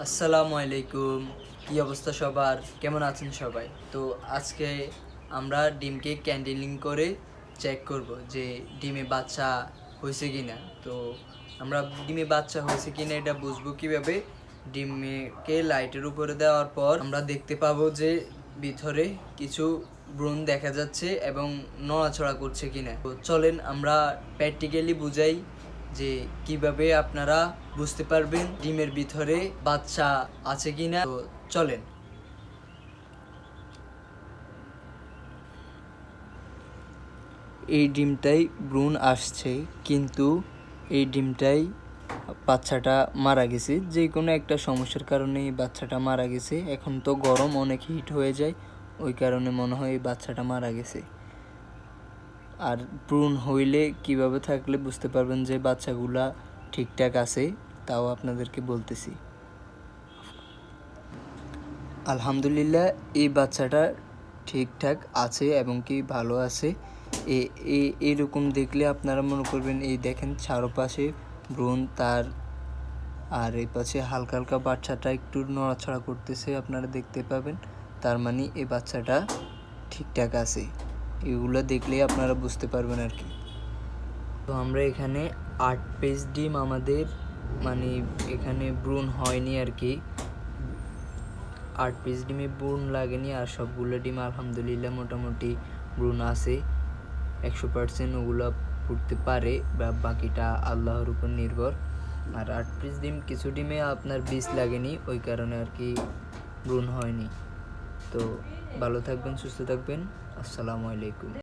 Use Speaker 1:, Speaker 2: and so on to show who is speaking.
Speaker 1: আসসালামু আলাইকুম। কি অবস্থা সবার? কেমন আছেন সবাই? তো আজকে আমরা ডিমকে ক্যান্ডেলিং করে চেক করব যে ডিমে বাচ্চা হয়েছে কিনা। তো আমরা ডিমে বাচ্চা হয়েছে কিনা এটা বুঝবো কিভাবে? ডিমকে লাইটের উপরে দেওয়ার পর আমরা দেখতে পাবো যে ভিতরে কিছু ব্রণ দেখা যাচ্ছে এবং নড়াচড়া করছে কিনা। তো চলেন আমরা প্র্যাকটিক্যালি বুঝাই যে কিভাবে আপনারা বুঝতে পারবেন ডিমের ভিতরে বাচ্চা আছে কিনা। তো চলেন। এই ডিমটাই ভ্রূণ আসছে, কিন্তু এই ডিমটাই বাচ্চাটা মারা গেছে। যে কোনো একটা সমস্যার কারণে এই বাচ্চাটা মারা গেছে। এখন তো গরম, অনেক হিট হয়ে যায়, ওই কারণে মনে হয় এই বাচ্চাটা মারা গেছে। আর ভ্রূণ হইলে কিভাবে থাকলে বুঝতে পারবেন যে বাচ্চাগুলা ঠিকঠাক আছে, তাও আপনাদেরকে বলতেছি। আলহামদুলিল্লাহ, এই বাচ্চাটা ঠিকঠাক আছে এবং কি ভালো আছে। এরকম দেখলে আপনারা মনে করবেন, এই দেখেন চারপাশে ভ্রূণ তার, আর এই পাশে হালকা হালকা বাচ্চাটা একটু নড়াচড়া করতেছে, আপনারা দেখতে পাবেন। তার মানে এই বাচ্চাটা ঠিকঠাক আছে। এগুলো দেখলেই আপনারা বুঝতে পারবেন আর কি। তো আমরা এখানে 8 পিস ডিম আমাদের, মানে এখানে ভ্রূণ হয়নি আর কি। 8 পিস ডিমে ভ্রূণ লাগেনি, আর সবগুলো ডিম আলহামদুলিল্লাহ মোটামুটি ভ্রূণ আছে 100%। ওগুলো ফুটতে পারে, বা বাকিটা আল্লাহর উপর নির্ভর। আর 8 পিস ডিম, কিছু ডিমে আপনার বীজ লাগেনি, ওই কারণে আর কি ভ্রূণ হয়নি। তো ভালো থাকবেন, সুস্থ থাকবেন। আসসালামু আলাইকুম।